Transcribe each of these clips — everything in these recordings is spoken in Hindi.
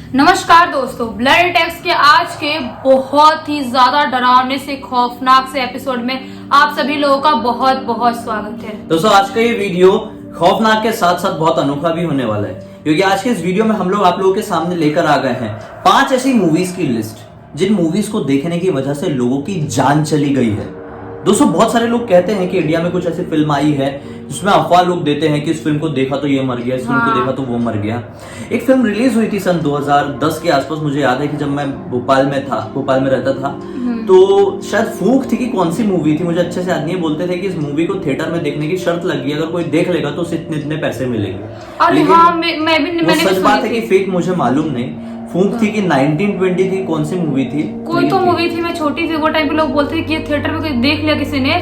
नमस्कार दोस्तों, ब्लड टैक्स के आज के बहुत ही ज्यादा डरावने से खौफनाक से एपिसोड में आप सभी लोगों का बहुत बहुत स्वागत है। दोस्तों आज का ये वीडियो खौफनाक के साथ साथ बहुत अनोखा भी होने वाला है, क्योंकि आज के इस वीडियो में हम लोग आप लोगों के सामने लेकर आ गए हैं 5 ऐसी मूवीज की लिस्ट जिन मूवीज को देखने की वजह से लोगों की जान चली गई है। दोस्तों बहुत सारे लोग कहते हैं कि इंडिया में कुछ ऐसी फिल्म आई है जिसमें अफवाह लोग देते हैं कि इस फिल्म को देखा तो ये मर गया, इस फिल्म को देखा तो वो मर गया। एक फिल्म रिलीज हुई थी सन 2010 के आसपास, मुझे याद है कि जब मैं भोपाल में रहता था, तो शायद फूक थी कि कौन सी मूवी थी, मुझे अच्छे से याद नहीं है। बोलते थे कि इस मूवी को थिएटर में देखने की शर्त लगी, अगर कोई देख लेगा तो उसे इतने पैसे मिलेंगे। लेकिन सच बात है कि फेक मुझे मालूम नहीं। फूक थी कि 1920 थी, कौन सी मूवी थी? कोई तो मूवी थी, मैं छोटी थी वो टाइम पे। लोग बोलते थे कि ये थिएटर में कोई देख लिया किसी ने,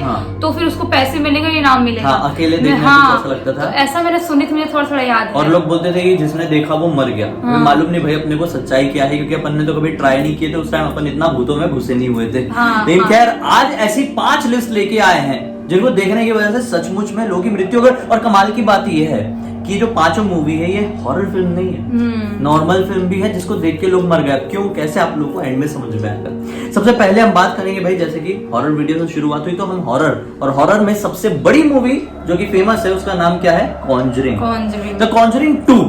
तो फिर उसको पैसे मिलेंगे, इनाम मिलेगा। अकेले देखने में ऐसा लगता था। तो ऐसा मैंने सुनी थी, मुझे थोड़ा याद है। और लोग बोलते थे कि जिसने देखा वो मर गया। मालूम नहीं भाई अपने को सच्चाई क्या है, क्योंकि अपन ने तो कभी ट्राई नहीं किए थे। उस टाइम अपन इतना भूतों में घुसे नहीं हुए थे। लेकिन खैर आज ऐसी 5 लिस्ट लेके आए हैं जिनको देखने की वजह से सचमुच में लोगों की मृत्यु हो गई। और कमाल की बात यह है कि जो 5 मूवी है ये हॉरर फिल्म नहीं है, नॉर्मल फिल्म भी है जिसको देख के लोग मर गए। क्यों, कैसे, आप लोगों को एंड में समझ में आएगा। सबसे पहले हम बात करेंगे भाई, जैसे कि हॉरर वीडियो से शुरुआत हुई तो हम हॉरर, और हॉरर में सबसे बड़ी मूवी जो कि फेमस है उसका नाम क्या है? कॉन्जरिंग। The Conjuring 2।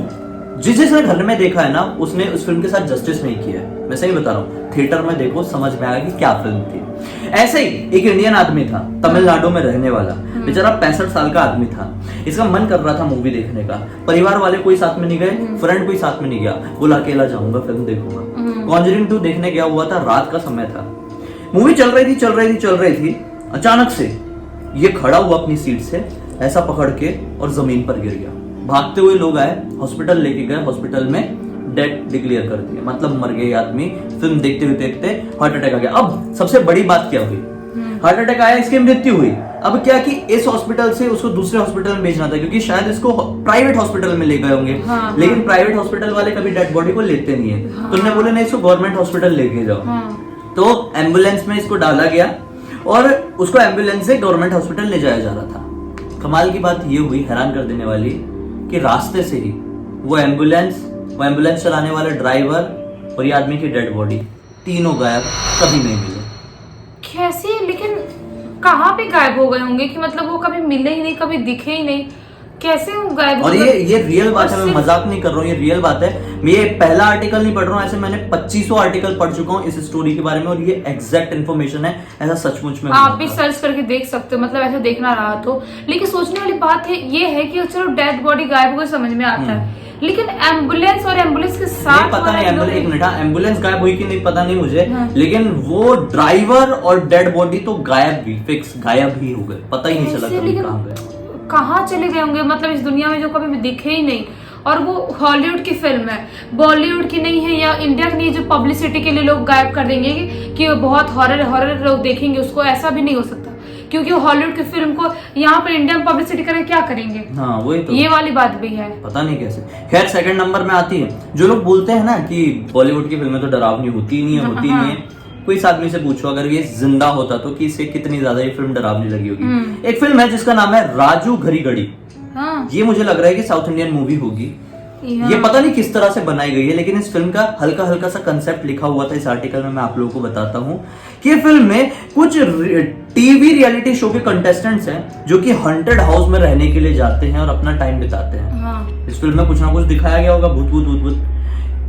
जिसने घर में देखा है ना, उसने उस फिल्म के साथ जस्टिस नहीं किया है। मैं सही बता रहा हूँ, थिएटर में देखो समझ में आएगा कि क्या फिल्म थी। ऐसे ही एक इंडियन आदमी था, तमिलनाडु में रहने वाला, बेचारा 65 साल का आदमी था। इसका मन कर रहा था मूवी देखने का। परिवार वाले कोई साथ में नहीं गए, फ्रेंड कोई साथ में नहीं गया, बोला अकेला जाऊंगा, फिल्म देखूंगा। कॉन्जरिंग 2 देखने गया हुआ था, रात का समय था। मूवी चल रही थी। अचानक से ये खड़ा हुआ अपनी सीट से, ऐसा पकड़ के और जमीन पर गिर गया। भागते हुए लोग आए, हॉस्पिटल लेके गए, हॉस्पिटल में डेथ डिक्लेयर कर दिया, मतलब मर गए आदमी। फिल्म देखते हुए हार्ट अटैक आ गया। अब सबसे बड़ी बात क्या हुई, हार्ट अटैक आया, इसकी मृत्यु हुई। अब क्या कि इस हॉस्पिटल से उसको दूसरे हॉस्पिटल में भेजना था, क्योंकि शायद इसको प्राइवेट हॉस्पिटल में ले गए होंगे। लेकिन प्राइवेट हॉस्पिटल वाले कभी डेड बॉडी को लेते नहीं है। तो उन्होंने बोले नहीं, इसको गवर्नमेंट हॉस्पिटल लेके जाओ। तो एम्बुलेंस में इसको डाला गया और उसको एम्बुलेंस से गवर्नमेंट हॉस्पिटल ले जाया जा रहा था। कमाल की बात ये हुई, हैरान कर देने वाली, कि रास्ते से ही वो एम्बुलेंस चलाने वाला ड्राइवर और ये आदमी की डेड बॉडी तीनों गायब, कभी नहीं मिले। कैसे, लेकिन कहाँ पे गायब हो गए होंगे कि मतलब वो कभी मिले ही नहीं, कभी दिखे ही नहीं, कैसे वो गायब? और ये रियल बात है, मैं मजाक नहीं कर रहा हूँ, ये रियल बात है। मैं ये पहला आर्टिकल नहीं पढ़ रहा हूँ, ऐसे मैंने 2500 आर्टिकल पढ़ चुका हूँ इस स्टोरी के बारे में, और ये एग्जैक्ट इन्फॉर्मेशन है, ऐसा सचमुच में। आप भी सर्च करके देख सकते हो, मतलब ऐसा देखना रहा तो। लेकिन सोचने वाली बात है ये है कि चलो डेड बॉडी गायब हो गई, समझ में आता है, लेकिन एम्बुलेंस और एम्बुलेंस के साथ पता नहीं, एम्बुलेंस गायब हुई कि नहीं पता नहीं मुझे, लेकिन वो ड्राइवर और डेड बॉडी तो गायब भी, फिक्स गायब ही हो गए, पता ही नहीं चला कहाँ गए, कहाँ चले गए होंगे, मतलब इस दुनिया में जो कभी भी दिखे ही नहीं। और वो हॉलीवुड की फिल्म है, बॉलीवुड की नहीं है, या इंडिया की नहीं, जो पब्लिसिटी के लिए लोग गायब कर देंगे कि बहुत हॉरर लोग देखेंगे उसको। ऐसा भी नहीं हो सकता, क्योंकि हॉलीवुड की फिल्म को यहाँ पर इंडिया में पब्लिसिटी करके क्या करेंगे? हाँ वही तो, ये वाली बात भी है, पता नहीं कैसे। खैर सेकंड नंबर में आती है, जो लोग बोलते हैं ना कि बॉलीवुड की फिल्में तो डरावनी होती नहीं है। कोई इस आदमी से पूछो अगर ये जिंदा होता तो कि इसे कितनी ज्यादा ये फिल्म डरावनी लगी होगी। एक फिल्म है जिसका नाम है राजू घड़ी घड़ी। ये मुझे लग रहा है कि साउथ इंडियन मूवी होगी। ये पता नहीं किस तरह से बनाई गई है, लेकिन इस फिल्म का हल्का सा कंसेप्ट लिखा हुआ था इस आर्टिकल में, मैं आप लोगों को बताता हूँ कि फिल्म में कुछ टीवी रियलिटी शो के कंटेस्टेंट्स हैं जो कि हॉन्टेड हाउस में रहने के लिए जाते हैं और अपना टाइम बिताते हैं। इस फिल्म में कुछ ना कुछ दिखाया गया होगा, भूत।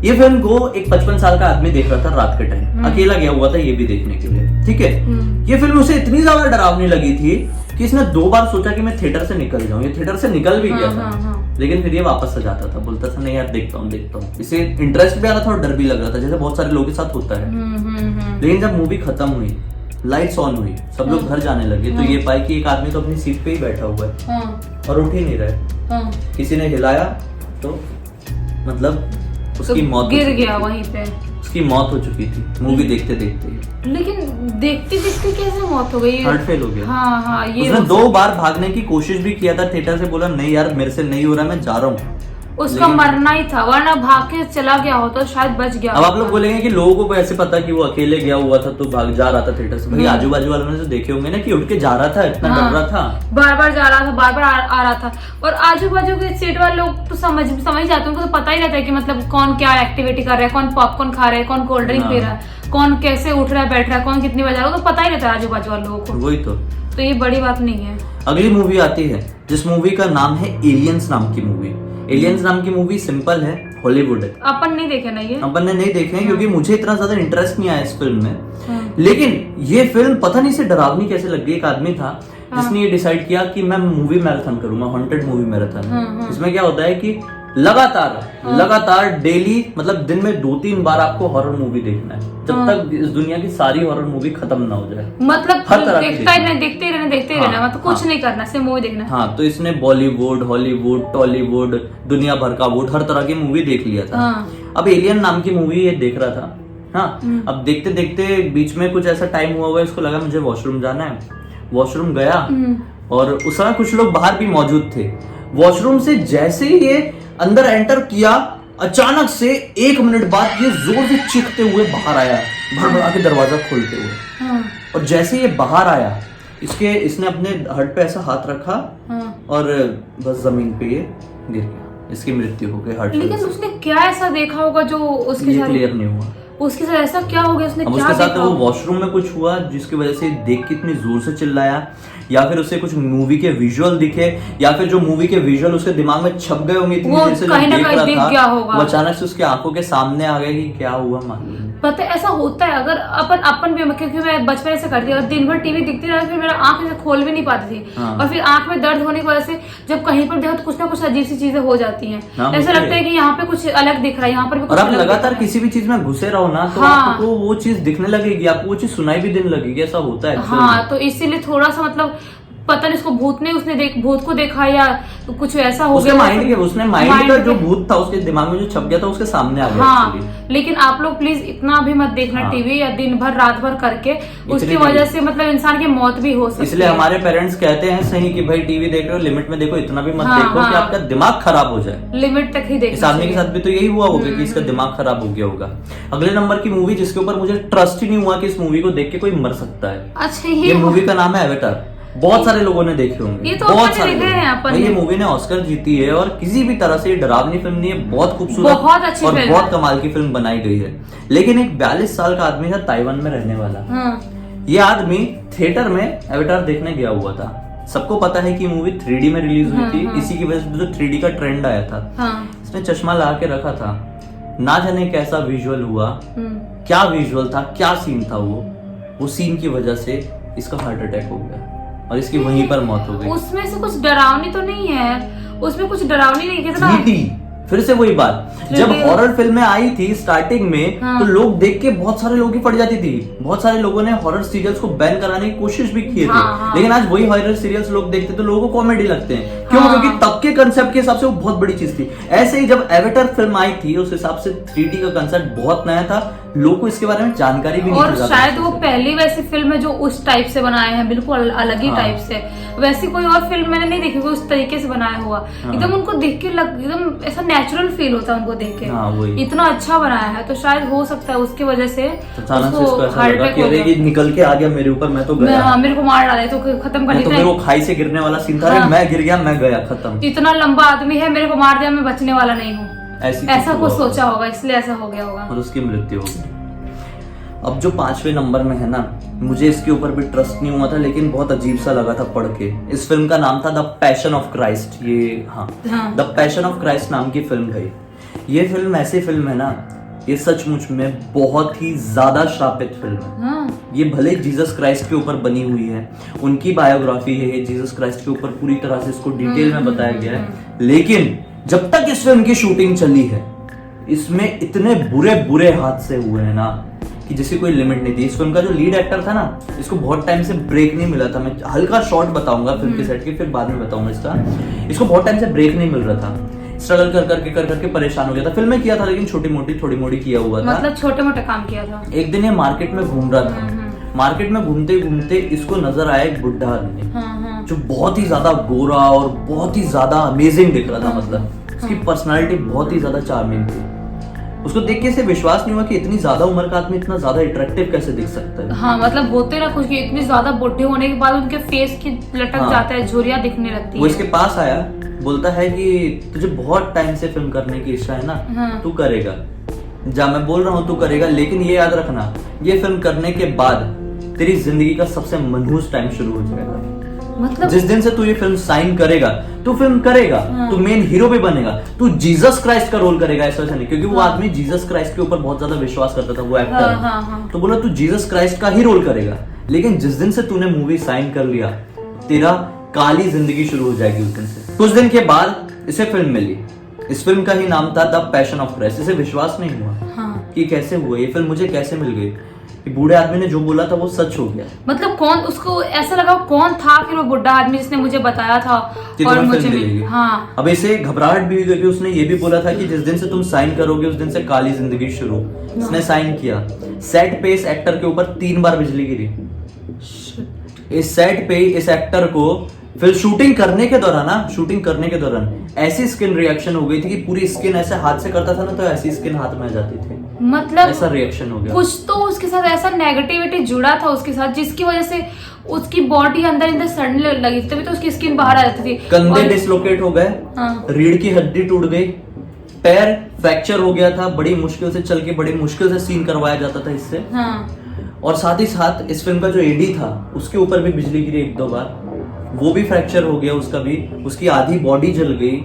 ये फिल्म को एक 55 साल का आदमी देख रहा था रात के टाइम, अकेला गया हुआ था ये भी देखने के लिए, ठीक है। ये फिल्म उसे इतनी ज्यादा डरावनी लगी थी कि इसने 2 बार सोचा कि मैं थिएटर से निकल जाऊं। ये थिएटर से निकल भी गया था, लेकिन फिर ये वापस आ जाता था, बोलता था नहीं यार देखता हूँ। इसे इंटरेस्ट भी आ रहा था और डर भी लग रहा था, जैसे बहुत सारे लोगों के साथ होता है। लेकिन जब मूवी खत्म हुई, लाइट्स ऑन हुई, सब लोग घर जाने लगे, तो ये पाई कि एक आदमी तो अपनी सीट पे ही बैठा हुआ है और उठ ही नहीं रहा। किसी ने हिलाया तो मतलब उसकी मौत गिर गया वहीं पे, उसकी मौत हो चुकी थी मूवी देखते देखते। लेकिन देखते देखते कैसे मौत हो गई? हार्ट फेल हो गया। ये उसने 2 बार भागने की कोशिश भी किया था थिएटर से, बोला नहीं यार मेरे से नहीं हो रहा, मैं जा रहा हूँ, उसका मरना ही था, वरना भाग के चला गया हो तो शायद बच गया। अब आप लोग बोलेंगे कि लोगों को ऐसे पता कि वो अकेले गया हुआ था तो भाग जा रहा था थिएटर से। भाई आजू बाजू वालों ने तो देखे होंगे ना कि उठ के जा रहा था, इतना डर रहा था, बार बार जा रहा था, बार बार आ रहा था। और आजू बाजू के सीट वाले लोग तो समझ जाते हैं, उनको तो पता ही रहता है कि मतलब कौन क्या एक्टिविटी कर रहा है, कौन पॉपकॉर्न खा रहा है, कौन कोल्ड ड्रिंक पी रहा है, कौन कैसे उठ रहा है बैठ रहा है, कौन कितनी बजा रहा है, तो पता ही रहता है आजू बाजू वाले लोगों को। वही तो ये बड़ी बात नहीं है। अगली मूवी आती है जिस मूवी का नाम है एलियंस नाम की मूवी। एलियंस नाम की मूवी सिंपल है, हॉलीवुड है। अपन नहीं देखे ना ये, अपन ने नहीं देखे हैं क्योंकि मुझे इतना ज्यादा इंटरेस्ट नहीं आया इस फिल्म में। लेकिन ये फिल्म पता नहीं से डरावनी कैसे लग गई। एक आदमी था जिसने ये डिसाइड किया कि मैं मूवी मैराथन करूंगा, हॉन्टेड मूवी मैराथन। इसमें क्या होता है कि लगातार डेली मतलब दिन में 2-3 बार आपको हॉरर मूवी देखना है जब तक इस दुनिया की सारी हॉरर मूवी खत्म ना हो जाए। मतलब हर तरह देखते ही रहना मतलब कुछ नहीं करना, सिर्फ मूवी देखना। हाँ, तो इसने बॉलीवुड, हॉलीवुड, टॉलीवुड, दुनिया भर का वुड, हर तरह की मूवी देख लिया था। अब एलियन नाम की मूवी ये देख रहा था। हाँ, अब देखते देखते बीच में कुछ ऐसा टाइम हुआ, इसको लगा मुझे वॉशरूम जाना है, वॉशरूम गया और उस समय कुछ लोग बाहर भी मौजूद थे। वॉशरूम से जैसे ही ये अंदर एंटर किया, अचानक से 1 मिनट बाद ये जोर से चीखते हुए बाहर आया, भड़बड़ा के दरवाजा खोलते हुए। और जैसे ये बाहर आया, इसने अपने हट पे ऐसा हाथ रखा और बस जमीन पे ये गिर गया, इसकी मृत्यु हो गई हार्ट। लेकिन उसने क्या ऐसा देखा होगा जो उसके साथ क्लियर नहीं हुआ। उसके साथ ऐसा क्या हो गया, उसने क्या उसके साथ देखा? वो वॉशरूम में कुछ हुआ जिसकी वजह से देख के इतनी जोर से चिल्लाया, या फिर उसे कुछ मूवी के विजुअल दिखे, या फिर जो मूवी के विजुअल उसके दिमाग में छप गए होंगे इतनी देर से जो देख रहा था, वो अचानक से उसके आंखों के सामने आ गया कि क्या हुआ मालूम नहीं। पता है ऐसा होता है, अगर अपन भी, क्योंकि मैं बचपन से करती हूँ, दिन भर टीवी दिखती रही, फिर मेरा आंख ऐसे खोल भी नहीं पाती थी। और फिर आंख में दर्द होने की वजह से जब कहीं पर देखो तो कुछ ना कुछ अजीब सी चीजें हो जाती हैं। ऐसा लगता है कि यहाँ पे कुछ अलग दिख रहा है, यहाँ पर भी कुछ अलग। लगातार किसी भी चीज में घुसे रहो ना तो आपको वो चीज दिखने लगेगी, आपको वो चीज सुनाई भी देने लगेगी, ऐसा होता है। हाँ, तो इसीलिए थोड़ा सा मतलब पता नहीं उसको भूत को देखा या कुछ ऐसा हो गया, उसने माइंड का जो भूत था उसके दिमाग में जो छप गया था उसके सामने आ गया। हाँ, लेकिन आप लोग प्लीज इतना भी मत देखना टीवी, या दिन भर रात भर करके उसकी वजह से मतलब इंसान की मौत भी हो सकती है। इसलिए हमारे पेरेंट्स कहते हैं सही कि भाई टीवी देख रहे हो लिमिट में देखो, इतना भी मत देखो कि आपका दिमाग खराब हो जाए, लिमिट तक ही देखो। इस आदमी के साथ भी तो यही हुआ होगा कि इसका दिमाग खराब हो गया होगा। अगले नंबर की मूवी जिसके ऊपर मुझे ट्रस्ट ही नहीं हुआ कि इस मूवी को देख के कोई मर सकता है। अच्छा, ये मूवी का नाम है एवेटार। बहुत सारे लोगों ने देखे होंगे, ये तो बहुत सारे लोग। ये मूवी ने ऑस्कर जीती है और किसी भी तरह से ये डरावनी फिल्म नहीं है, बहुत खूबसूरत, बहुत अच्छी और फिल्म बहुत कमाल की फिल्म बनाई गई है। लेकिन एक 42 साल का आदमी था, ताइवान में रहने वाला। ये आदमी थिएटर में एवेटार देखने गया हुआ था। सबको पता है कि मूवी 3D में रिलीज हुई थी, इसी की वजह से जो 3D का ट्रेंड आया था। इसने चश्मा लगा के रखा था, ना जाने कैसा विजुअल हुआ, क्या विजुअल था, क्या सीन था, वो सीन की वजह से इसका हार्ट अटैक हो गया और इसकी वहीं पर मौत हो गई। उसमें से कुछ डरावनी तो नहीं है, उसमें कुछ डरावनी नहीं, कितना फिर से वही बात, जब हॉरर फिल्में आई थी स्टार्टिंग में तो लोग देख के बहुत सारे लोगों की पड़ जाती थी, बहुत सारे लोगों ने हॉरर सीरियल्स को बैन कराने की कोशिश भी की थी। लेकिन आज वही हॉरर सीरियल्स लोग देखते तो लोगों को कॉमेडी लगते हैं। क्यों? क्योंकि तब के कंसेप्ट के हिसाब से वो बहुत बड़ी चीज थी। ऐसे ही जब एवेटर फिल्म आई थी उस हिसाब से 3D का कंसेप्ट बहुत नया था, लोगों को इसके बारे में जानकारी भी नहीं थी। और शायद वो पहली वैसी फिल्म है जो उस टाइप से बनाए हैं, बिल्कुल अलग ही टाइप से। वैसी कोई और फिल्म मैंने नहीं देखी उस तरीके से बनाया हुआ। एकदम उनको देख के एकदम ऐसा नेचुरल फील होता है उनको देख के, इतना अच्छा बनाया है। तो शायद हो सकता है उसकी वजह से हार्ट अटैक निकल के आ गया मेरे ऊपर, मैं तो गया, मेरे को मार डाले तो खत्म कर दिया। वो खाई से गिरने वाला सीन था, मैं गिर गया, मैं गया, खत्म। इतना लंबा आदमी है, मेरे को मार दिया, मैं बचने वाला नहीं हूँ, ऐसा कुछ सोचा होगा, इसलिए ऐसा हो गया होगा और उसकी मृत्यु हो गई। अब जो 5वें नंबर में है ना, मुझे इसके ऊपर भी ट्रस्ट नहीं हुआ था, लेकिन बहुत अजीब सा लगा था पढ़ के। इस फिल्म का नाम था द पैशन ऑफ क्राइस्ट। ये द पैशन ऑफ क्राइस्ट नाम की फिल्म है। ये फिल्म ऐसी फिल्म है ना, ये सचमुच में बहुत ही ज्यादा श्रापित फिल्म है। ये भले जीसस क्राइस्ट के ऊपर बनी हुई है, उनकी बायोग्राफी है, जीसस क्राइस्ट के ऊपर पूरी तरह से इसको डिटेल में बताया गया है, लेकिन जब तक इस फिल्म की शूटिंग चली है इसमें इतने बुरे बुरे हादसे हुए हैं ना कि जिसकी कोई लिमिट नहीं थी। इस फिल्म का जो लीड एक्टर था ना, इसको बहुत टाइम से ब्रेक नहीं मिला था। मैं हल्का शॉर्ट बताऊंगा फिल्म के सेट के, फिर बाद में बताऊंगा इसका। इसको बहुत टाइम से ब्रेक नहीं मिल रहा था, स्ट्रगल कर करके परेशान हो गया था। फिल्में किया था लेकिन थोड़ी मोटी किया हुआ था, मतलब छोटे मोटे काम किया था। एक दिन ये मार्केट में घूम रहा था, मार्केट में घूमते घूमते इसको नजर आया एक बुढ़ा आदमी जो बहुत ही ज्यादा गोरा और बहुत ही ज्यादा अमेजिंग दिख रहा था। मतलब उसकी पर्सनालिटी बहुत ही ज्यादा चार्मिंग थी। उसको देख के से विश्वास नहीं हुआ कि इतनी ज्यादा उम्र का आदमी इतना ज्यादा अट्रैक्टिव कैसे दिख सकता है। हाँ, मतलब होते ना कुछ कि इतनी ज्यादा बुढ़े होने के बाद उनके फेस की लटक जाता है, झुर्रियां दिखने लगती है। वो इसके पास आया, बोलता है कि तुझे बहुत टाइम से फिल्म करने की इच्छा है ना, तू करेगा, जा मैं बोल रहा हूँ तू करेगा, लेकिन ये याद रखना ये फिल्म करने के बाद तेरी जिंदगी का सबसे मनहूस टाइम शुरू हो जाएगा। मतलब जिस दिन से तू ये फिल्म साइन करेगा, तू फिल्म करेगा, तू मेन हीरो भी बनेगा, तू जीसस क्राइस्ट का रोल करेगा, ऐसा नहीं, क्योंकि वो आदमी जीसस क्राइस्ट के ऊपर बहुत ज्यादा विश्वास करता था, वो एक्टर। तो बोला तू जीसस क्राइस्ट का ही रोल करेगा, लेकिन जिस दिन से तूने मूवी साइन कर लिया, तेरा काली जिंदगी शुरू हो जाएगी उस दिन से। कुछ दिन के बाद इसे फिल्म मिली। इस फिल्म का ही नाम था द पैशन ऑफ क्राइस्ट। इसे विश्वास नहीं हुआ कि कैसे हुआ, ये फिल्म मुझे कैसे मिल गई, कि बूढ़े आदमी ने जो बोला था वो सच हो गया। मतलब कौन, उसको ऐसा लगा कौन था फिर वो बुढ़ा आदमी जिसने मुझे बताया था और मुझे भी। हाँ, अब इसे घबराहट भी हुई क्योंकि उसने ये भी बोला था कि जिस दिन से तुम साइन करोगे उस दिन से काली जिंदगी शुरू। उसने साइन किया। सेट पे इस एक्टर के ऊपर 3 बार बिजली गिरी। इस सेट पे इस एक्टर को फिर शूटिंग करने के दौरान ऐसी स्किन रिएक्शन हो गई थी कि पूरी स्किन ऐसे हाथ से करता था ना तो ऐसी स्किन हाथ में आ जाती थी। मतलब ऐसा रिएक्शन हो गया। कुछ तो उसके साथ ऐसा नेगेटिविटी जुड़ा था उसके साथ, जिसकी वजह से उसकी बॉडी अंदर सड़ने लगी, तभी तो उसकी स्किन बाहर आ जाती थी। कंधे डिसलोकेट हो गए, रीढ़ की हड्डी टूट गई, पैर फ्रैक्चर हो गया था, बड़ी मुश्किल से चल के बड़ी मुश्किल से सीन करवाया जाता था इससे। और साथ ही साथ इस फिल्म का जो एडी था उसके ऊपर भी बिजली गिरी 1-2 बार, वो भी फ्रैक्चर हो गया उसका भी, उसकी आधी बॉडी जल गई,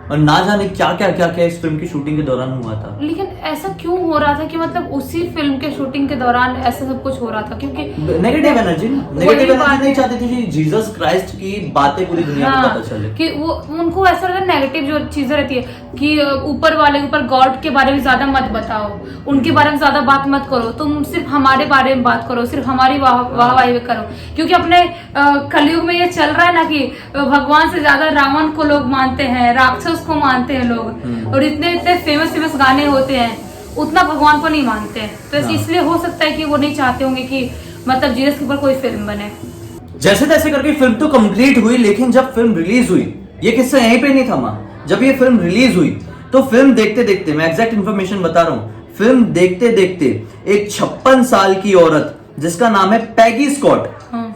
और ना जाने क्या क्या इस फिल्म की शूटिंग के दौरान हुआ था। लेकिन ऐसा क्यों हो रहा था कि मतलब उसी फिल्म के शूटिंग के दौरान ऐसा सब कुछ हो रहा था? क्योंकि नेगेटिव एनर्जी नहीं चाहती थी कि जीसस क्राइस्ट की बातें पूरी दुनिया को पता चले, कि वो उनको ऐसा रहता है, नेगेटिव जो चीजें रहती है कि ऊपर वाले के ऊपर गॉड के बारे में ज्यादा मत बताओ, उनके बारे में ज्यादा बात मत करो, तुम सिर्फ हमारे बारे में बात करो, सिर्फ हमारी वाहवाही करो। क्योंकि अपने कलयुग में ये चल रहा है ना कि भगवान से ज्यादा रावण को लोग मानते हैं, राक्षस को मानते हैं लोग, और इतने फेमस गाने होते हैं, उतना भगवान को नहीं मानते हैं। तो इसलिए हो सकता है कि वो नहीं चाहते होंगे कि मतलब जीसस के ऊपर कोई फिल्म बने। जैसे तैसे करके फिल्म तो कंप्लीट हुई, लेकिन जब फिल्म रिलीज हुई, ये किस्सा यहीं पे नहीं थमा। जब ये फिल्म रिलीज हुई तो फिल्म देखते देखते, मैं एग्जैक्ट इन्फॉर्मेशन बता रहा हूँ, फिल्म देखते देखते एक 56 साल की औरत जिसका नाम है पैगी स्कॉट,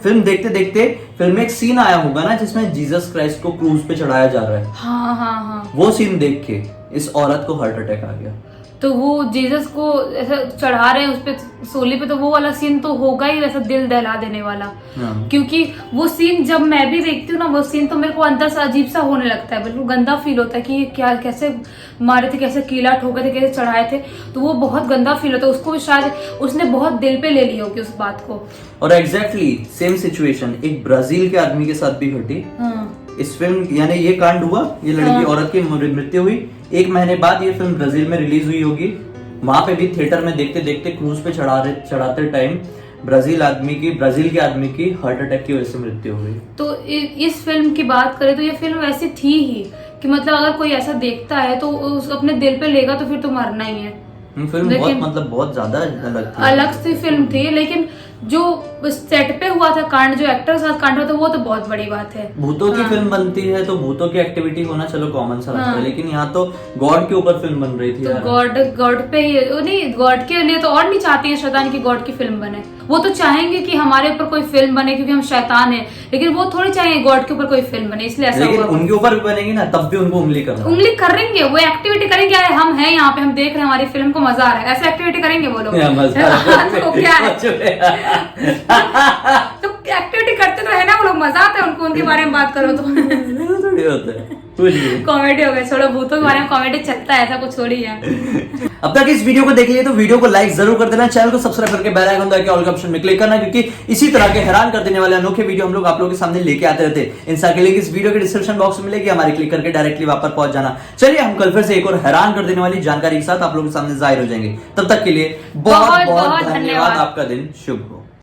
फिल्म देखते देखते फिल्म में एक सीन आया होगा ना जिसमें जीसस क्राइस्ट को क्रूज पे चढ़ाया जा रहा है। हाँ। वो सीन देख के इस औरत को हार्ट अटैक आ गया। तो वो जीसस को ऐसा चढ़ा रहे हैं उस पे सोली पे, तो वो वाला सीन तो होगा ही वैसा दिल दहला देने वाला। क्योंकि वो सीन जब मैं भी देखती हूँ ना, वो सीन तो मेरे को अंदर से अजीब सा होने लगता है, बिल्कुल गंदा फील होता है कि क्या कैसे मारे थे, कैसे कीला ठोके थे, कैसे चढ़ाए थे, तो वो बहुत गंदा फील होता है। उसको भी शायद उसने बहुत दिल पे ले लिया होगी उस बात को। और एग्जैक्टली सेम सिचुएशन एक ब्राजील के आदमी के साथ भी घटी। इस फिल्म यानी ये कांड हुआ, ये लड़की औरत की मृत्यु हुई, 1 महीने बाद ये फिल्म ब्राजील में रिलीज हुई होगी। वहां पे भी थिएटर में देखते देखते क्रूज पे चढ़ाते टाइम ब्राजील के आदमी की हार्ट अटैक की वजह से मृत्यु हो गई। तो इस फिल्म की बात करें तो ये फिल्म वैसी थी ही कि मतलब अगर कोई ऐसा देखता है तो अपने दिल पे लेगा तो फिर तो मरना ही है। फिल्म बहुत ज्यादा अलग सी फिल्म थी, लेकिन जो सेट पे हुआ था कांड, जो एक्टर के साथ कांड हुआ था, वो तो बहुत बड़ी बात है। भूतों की फिल्म बनती है तो भूतों की एक्टिविटी होना चलो कॉमन सा लगता है, लेकिन यहाँ तो गॉड के ऊपर फिल्म बन रही थी। तो गॉड पे ही नहीं, गॉड के लिए तो और नहीं चाहती है शैतान की गॉड की फिल्म बने। वो तो चाहेंगे कि हमारे ऊपर कोई फिल्म बने क्योंकि हम शैतान हैं, लेकिन वो थोड़ी चाहेंगे गॉड के ऊपर कोई फिल्म बने, इसलिए ऐसा हुआ। उनके ऊपर भी बनेगी ना, तब भी उनको उंगली करेंगे, वो एक्टिविटी करेंगे, हम हैं यहाँ पे, हम देख रहे हैं, हमारी फिल्म को मजा आ रहा है, ऐसे एक्टिविटी करेंगे वो लोग। तो क्या है, तो एक्टिविटी करते तो है ना वो लोग, मजा आता है उनको, उनके बारे में बात करो तो कॉमेडी हो गया। छोड़ो, भूतों के बारे में कॉमेडी चलता है, ऐसा कुछ थोड़ी है। अब तक इस वीडियो को देख लिए तो वीडियो को लाइक जरूर कर देना, चैनल को सब्सक्राइब करके बेल आइकन दबा के ऑल के ऑप्शन में क्लिक करना, क्योंकि इसी तरह के हैरान कर देने वाले अनोखे वीडियो हम लोग आप लोगों के सामने लेके आते रहते हैं। इन सारे लिंक इस वीडियो के डिस्क्रिप्शन बॉक्स में मिलेगी, हमारे क्लिक करके डायरेक्टली वहां पर पहुंच जाना। चलिए हम कल फिर से एक और हैरान कर देने वाली जानकारी के साथ आप लोगों के सामने जाहिर हो जाएंगे। तब तक के लिए बहुत बहुत धन्यवाद। आपका दिन शुभ हो।